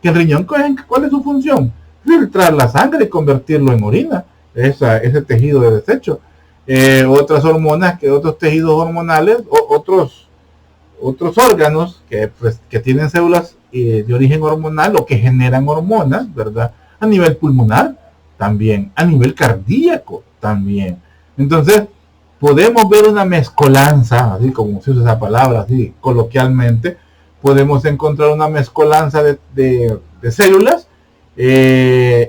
Que el riñón, ¿cuál es su función? Filtrar la sangre y convertirlo en orina, ese tejido de desecho. Otras hormonas, otros tejidos hormonales, otros órganos que tienen células de origen hormonal o que generan hormonas, ¿verdad? A nivel pulmonar también, a nivel cardíaco también. Entonces, podemos ver una mezcolanza, así como se usa esa palabra, así coloquialmente, podemos encontrar una mezcolanza de células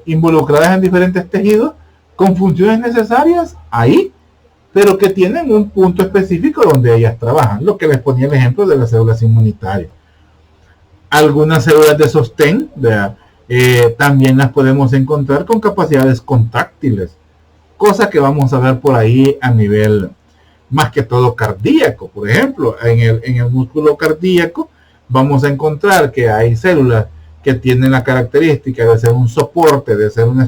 involucradas en diferentes tejidos con funciones necesarias ahí, pero que tienen un punto específico donde ellas trabajan, lo que les ponía el ejemplo de las células inmunitarias. Algunas células de sostén, también las podemos encontrar con capacidades contráctiles, cosa que vamos a ver por ahí a nivel más que todo cardíaco. Por ejemplo, en el músculo cardíaco vamos a encontrar que hay células que tienen la característica de ser un soporte, de ser una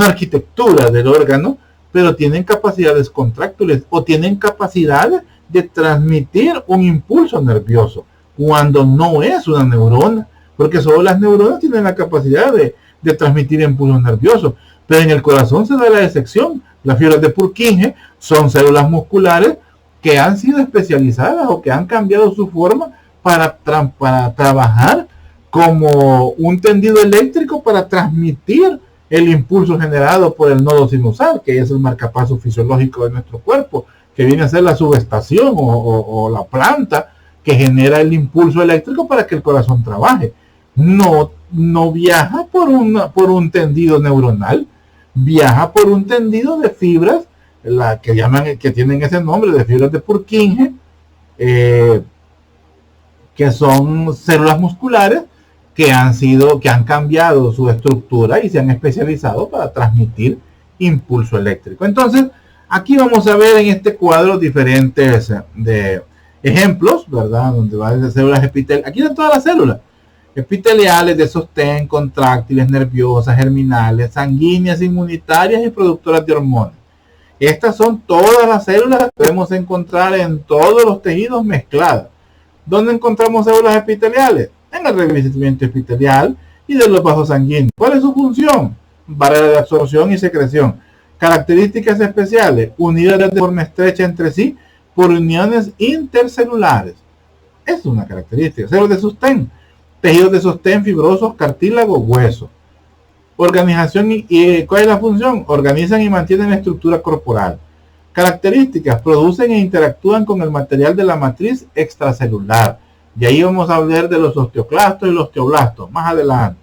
arquitectura del órgano, pero tienen capacidades contráctiles o tienen capacidades de transmitir un impulso nervioso cuando no es una neurona, porque solo las neuronas tienen la capacidad de transmitir impulsos nerviosos, pero en el corazón se da la excepción. Las fibras de Purkinje son células musculares que han sido especializadas o que han cambiado su forma para trabajar como un tendido eléctrico para transmitir el impulso generado por el nodo sinusal, que es el marcapaso fisiológico de nuestro cuerpo, que viene a ser la subestación o la planta que genera el impulso eléctrico para que el corazón trabaje. No viaja por un tendido neuronal, viaja por un tendido de fibras, que tienen ese nombre de fibras de Purkinje, que son células musculares que han cambiado su estructura y se han especializado para transmitir impulso eléctrico. Entonces, aquí vamos a ver en este cuadro diferentes de ejemplos, ¿verdad? Donde va desde células epiteliales. Aquí están todas las células epiteliales, de sostén, contráctiles, nerviosas, germinales, sanguíneas, inmunitarias y productoras de hormonas. Estas son todas las células que podemos encontrar en todos los tejidos mezcladas. ¿Dónde encontramos células epiteliales? En el revestimiento epitelial y de los vasos sanguíneos. ¿Cuál es su función? Barrera de absorción y secreción. Características especiales: unidas de forma estrecha entre sí por uniones intercelulares. Es una característica. Células de sostén. Tejidos de sostén fibrosos, cartílago, hueso. Organización y ¿cuál es la función? Organizan y mantienen la estructura corporal. Características: producen e interactúan con el material de la matriz extracelular. Y ahí vamos a hablar de los osteoclastos y los osteoblastos más adelante.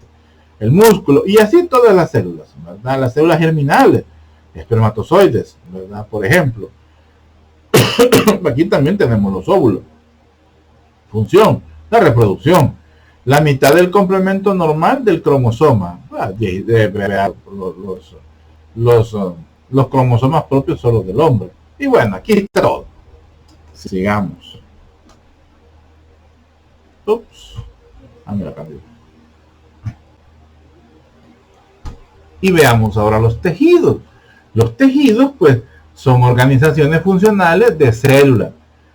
El músculo y así todas las células, ¿verdad? Las células germinales, espermatozoides, ¿verdad? Por ejemplo. Aquí también tenemos los óvulos. Función: la reproducción. La mitad del complemento normal del cromosoma. Los cromosomas propios solo del hombre. Y bueno, aquí está todo. Sigamos. Ups. Mira, cambió. Y veamos ahora los tejidos. Los tejidos, pues, son organizaciones funcionales de células.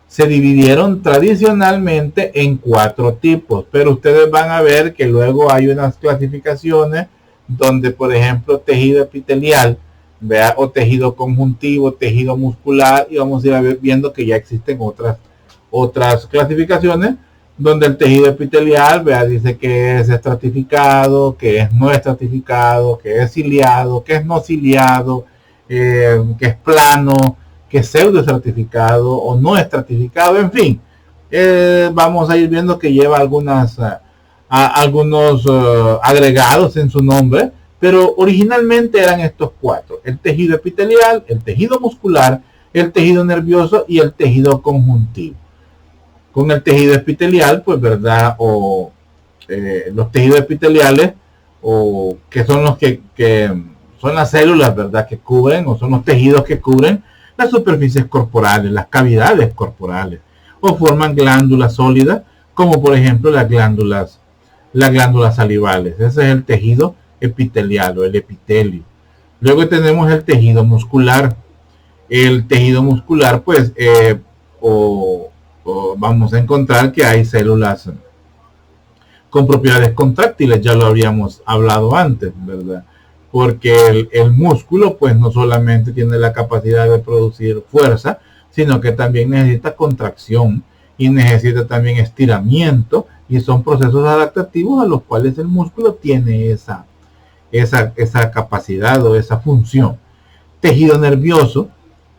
Se dividieron tradicionalmente en 4 tipos, pero ustedes van a ver que luego hay unas clasificaciones donde, por ejemplo, tejido epitelial, vea, o tejido conjuntivo, tejido muscular, y vamos a ir viendo que ya existen otras clasificaciones donde el tejido epitelial, vea, dice que es estratificado, que es no estratificado, que es ciliado, que es no ciliado, que es plano, que es pseudo estratificado o no estratificado, en fin. Vamos a ir viendo que lleva algunos agregados en su nombre, pero originalmente eran estos 4: el tejido epitelial, el tejido muscular, el tejido nervioso y el tejido conjuntivo. Con el tejido epitelial, pues, ¿verdad? O los tejidos epiteliales, o que son los que son las células, ¿verdad? Que cubren, o son los tejidos que cubren las superficies corporales, las cavidades corporales, o forman glándulas sólidas, como por ejemplo las glándulas salivales. Ese es el tejido epitelial o el epitelio. Luego tenemos el tejido muscular. El tejido muscular, pues, vamos a encontrar que hay células con propiedades contráctiles, ya lo habíamos hablado antes, ¿verdad? Porque el músculo, pues, no solamente tiene la capacidad de producir fuerza, sino que también necesita contracción y necesita también estiramiento, y son procesos adaptativos a los cuales el músculo tiene esa capacidad o esa función. Tejido nervioso,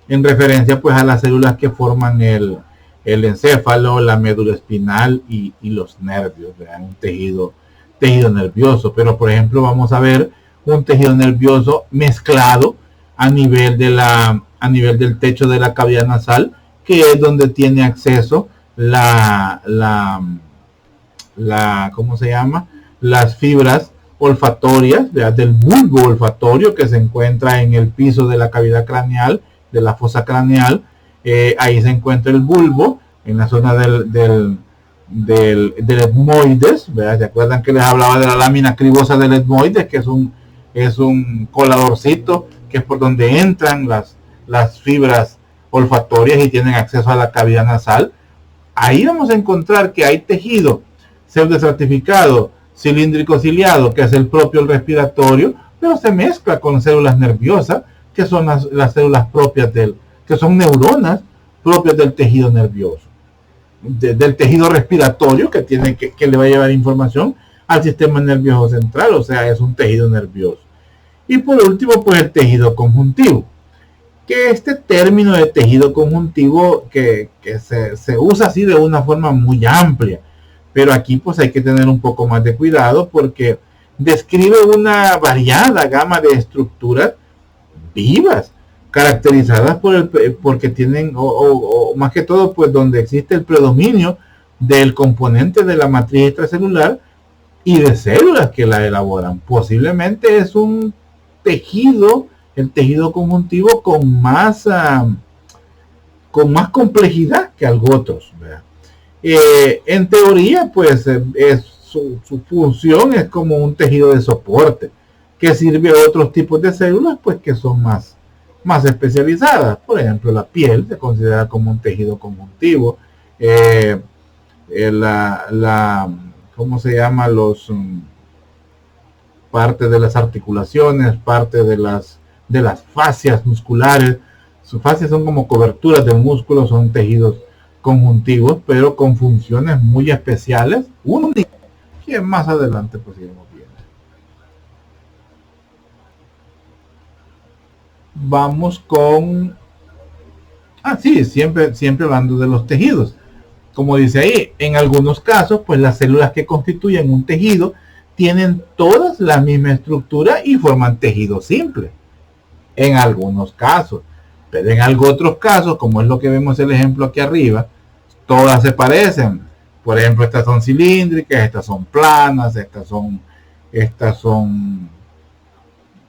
en referencia pues a las células que forman el encéfalo, la médula espinal y los nervios, ¿verdad? Un tejido nervioso. Pero por ejemplo vamos a ver un tejido nervioso mezclado a nivel del techo de la cavidad nasal, que es donde tiene acceso ¿cómo se llama? Las fibras olfatorias, ¿verdad? Del bulbo olfatorio que se encuentra en el piso de la cavidad craneal, de la fosa craneal. Ahí se encuentra el bulbo, en la zona del etmoides, ¿verdad? ¿Se acuerdan que les hablaba de la lámina cribosa del etmoides, que es un coladorcito, que es por donde entran las fibras olfatorias y tienen acceso a la cavidad nasal? Ahí vamos a encontrar que hay tejido pseudoestratificado cilíndrico ciliado, que es el propio respiratorio, pero se mezcla con células nerviosas, que son las células propias que son neuronas propias del tejido nervioso, del tejido respiratorio, que le va a llevar información al sistema nervioso central, o sea, es un tejido nervioso. Y por último, pues el tejido conjuntivo, que este término de tejido conjuntivo que se usa así de una forma muy amplia, pero aquí pues hay que tener un poco más de cuidado, porque describe una variada gama de estructuras vivas, caracterizadas porque tienen, o más que todo, pues donde existe el predominio del componente de la matriz extracelular y de células que la elaboran. Posiblemente es un tejido, el tejido conjuntivo con más complejidad que algo otros, ¿verdad? En teoría, pues su función es como un tejido de soporte que sirve a otros tipos de células, pues que son más especializadas. Por ejemplo, la piel se considera como un tejido conjuntivo. ¿Cómo se llama? Parte de las articulaciones, parte de las fascias musculares. Sus fascias son como coberturas del músculo, son tejidos conjuntivos, pero con funciones muy especiales, únicas, que más adelante pues iremos viendo. Vamos con siempre hablando de los tejidos. Como dice ahí, en algunos casos, pues las células que constituyen un tejido tienen todas la misma estructura y forman tejido simple. En algunos casos. Pero en otros casos, como es lo que vemos el ejemplo aquí arriba, todas se parecen. Por ejemplo, estas son cilíndricas, estas son planas, estas son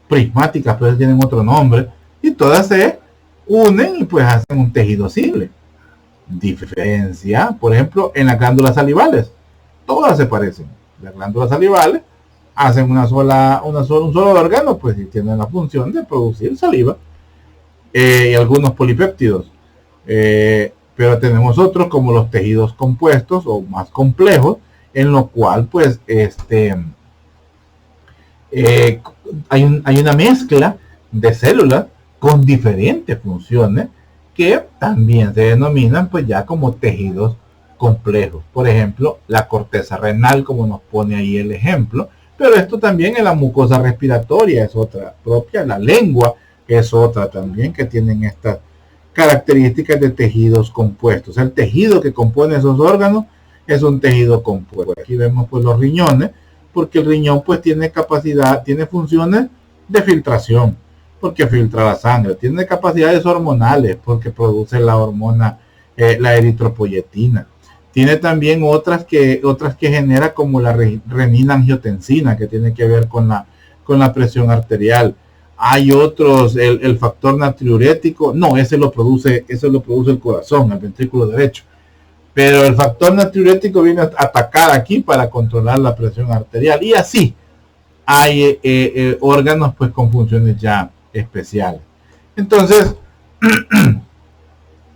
prismáticas, pero tienen otro nombre. Y todas se unen y pues hacen un tejido simple. Diferencia, por ejemplo, en las glándulas salivales. Todas se parecen. Las glándulas salivales hacen un solo órgano, pues y tienen la función de producir saliva. Y algunos polipéptidos, pero tenemos otros como los tejidos compuestos o más complejos, en lo cual pues hay una mezcla de células con diferentes funciones que también se denominan pues ya como tejidos complejos. Por ejemplo, la corteza renal, como nos pone ahí el ejemplo, pero esto también en la mucosa respiratoria es otra propia, la lengua es otra también, que tienen estas características de tejidos compuestos. El tejido que compone esos órganos es un tejido compuesto. Aquí vemos pues los riñones, porque el riñón pues tiene funciones de filtración, porque filtra la sangre, tiene capacidades hormonales, porque produce la hormona, la eritropoyetina, Tiene también otras que genera, como la renina-angiotensina, que tiene que ver con la presión arterial. Hay otros, el factor natriurético, no, ese lo produce el corazón, el ventrículo derecho. Pero el factor natriurético viene a atacar aquí para controlar la presión arterial. Y así hay órganos pues con funciones ya especiales. Entonces,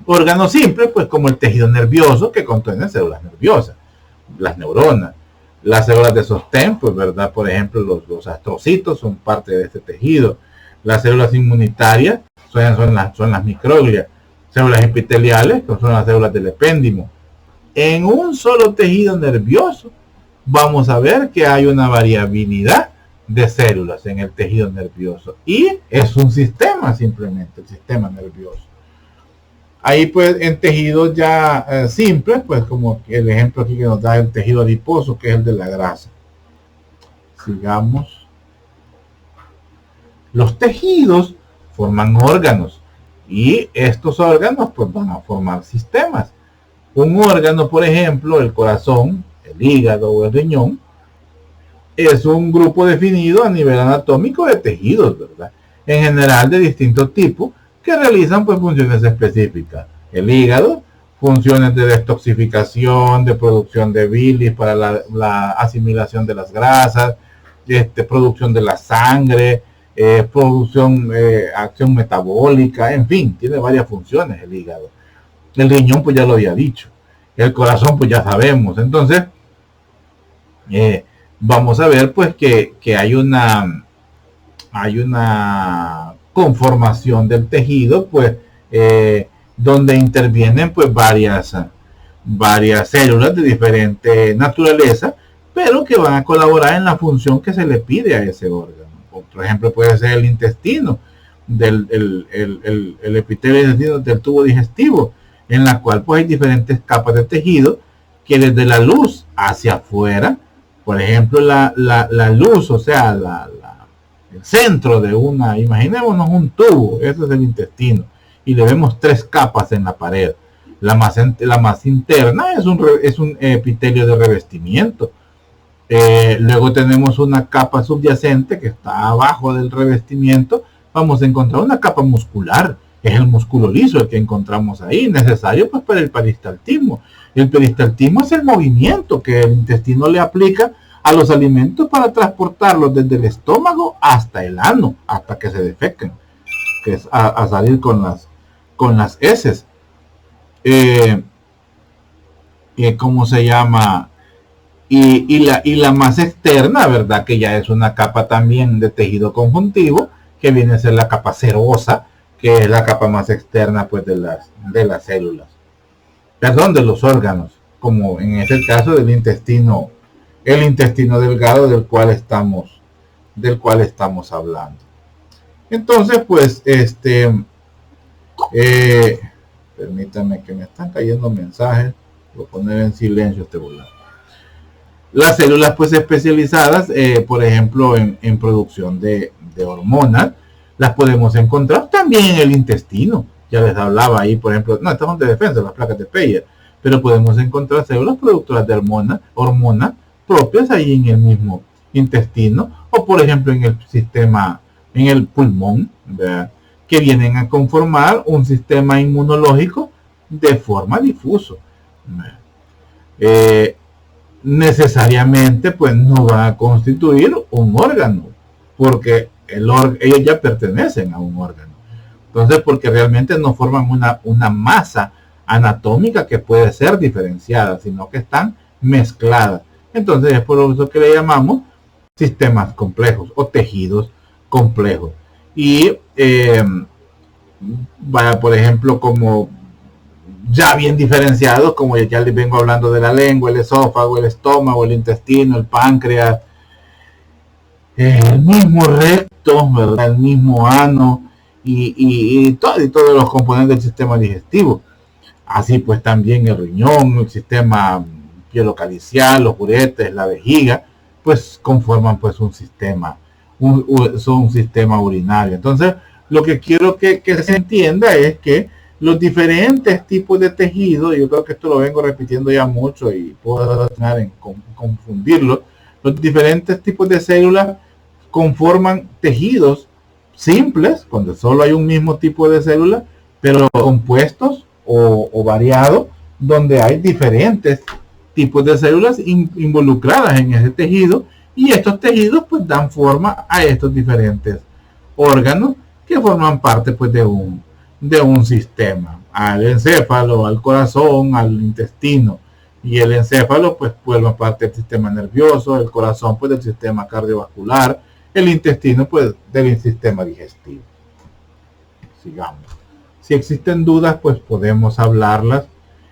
órganos simples, pues como el tejido nervioso, que contiene células nerviosas, las neuronas, las células de sostén, pues verdad, por ejemplo, los astrocitos son parte de este tejido. Las células inmunitarias son las microglias. Células epiteliales, que son las células del epéndimo. En un solo tejido nervioso vamos a ver que hay una variabilidad de células en el tejido nervioso, y es un sistema, simplemente el sistema nervioso. Ahí pues en tejidos ya simples, pues como el ejemplo aquí que nos da el tejido adiposo, que es el de la grasa. Sigamos. Los tejidos forman órganos, y estos órganos pues van a formar sistemas. Un órgano, por ejemplo, el corazón, el hígado o el riñón, es un grupo definido a nivel anatómico de tejidos, ¿verdad? En general de distintos tipos, que realizan pues funciones específicas. El hígado, funciones de detoxificación, de producción de bilis para la asimilación de las grasas, producción de la sangre, acción metabólica, en fin, tiene varias funciones el hígado. El riñón pues ya lo había dicho. El corazón pues ya sabemos. Entonces, vamos a ver pues que hay una conformación del tejido, pues donde intervienen pues varias células de diferente naturaleza, pero que van a colaborar en la función que se le pide a ese órgano. Otro ejemplo puede ser el intestino, el epitelio del tubo digestivo, en la cual pues hay diferentes capas de tejido que desde la luz hacia afuera, por ejemplo la luz, o sea, el centro de imaginémonos un tubo, ese es el intestino, y le vemos 3 capas en la pared. La más interna es un epitelio de revestimiento. Luego tenemos una capa subyacente que está abajo del revestimiento. Vamos a encontrar una capa muscular, es el músculo liso el que encontramos ahí, necesario pues para el peristaltismo. El peristaltismo es el movimiento que el intestino le aplica a los alimentos para transportarlos desde el estómago hasta el ano, hasta que se defequen, que es a salir con las heces. ¿Cómo se llama? Y la más externa, ¿verdad? Que ya es una capa también de tejido conjuntivo, que viene a ser la capa serosa, que es la capa más externa pues de las células. Perdón, de los órganos, como en este caso del intestino, el intestino delgado del cual estamos hablando. Entonces, pues, permítanme que me están cayendo mensajes, voy a poner en silencio este celular. Las células pues especializadas, por ejemplo, en producción de hormonas, las podemos encontrar también en el intestino. Ya les hablaba ahí, por ejemplo, no, estas son de defensa, las placas de Peyer, pero podemos encontrar células productoras de hormonas propias ahí en el mismo intestino, o por ejemplo en el sistema, en el pulmón, ¿verdad?, que vienen a conformar un sistema inmunológico de forma difuso. Necesariamente pues no van a constituir un órgano, porque ellos ya pertenecen a un órgano. Entonces, porque realmente no forman una masa anatómica que puede ser diferenciada, sino que están mezcladas. Entonces es por eso que le llamamos sistemas complejos o tejidos complejos. Y por ejemplo, como ya bien diferenciados, como ya les vengo hablando de la lengua, el esófago, el estómago, el intestino, el páncreas, el mismo recto, ¿verdad?, el mismo ano y todos los componentes del sistema digestivo. Así pues también el riñón, el sistema pielocalicial, los uretres, la vejiga, pues conforman pues un sistema, son un sistema urinario. Entonces, lo que quiero que se entienda es que los diferentes tipos de tejido. Yo creo que esto lo vengo repitiendo ya mucho y puedo tener en confundirlo. Los diferentes tipos de células conforman tejidos simples, cuando solo hay un mismo tipo de célula, pero compuestos o variados, donde hay diferentes tipos de células involucradas en ese tejido, y estos tejidos pues dan forma a estos diferentes órganos que forman parte pues de un sistema, al encéfalo, al corazón, al intestino, y el encéfalo pues forma parte del sistema nervioso, el corazón pues del sistema cardiovascular, el intestino pues del sistema digestivo. Sigamos. Si existen dudas pues podemos hablarlas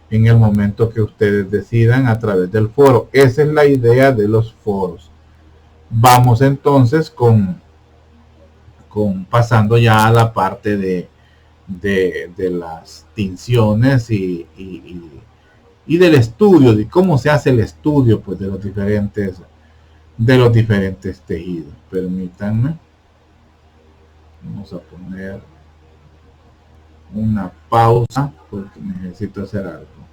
en el momento que ustedes decidan a través del foro. Esa es la idea de los foros. Vamos entonces con pasando ya a la parte de las tinciones y del estudio, de cómo se hace el estudio pues de los diferentes tejidos. Permítanme, vamos a poner una pausa porque necesito hacer algo.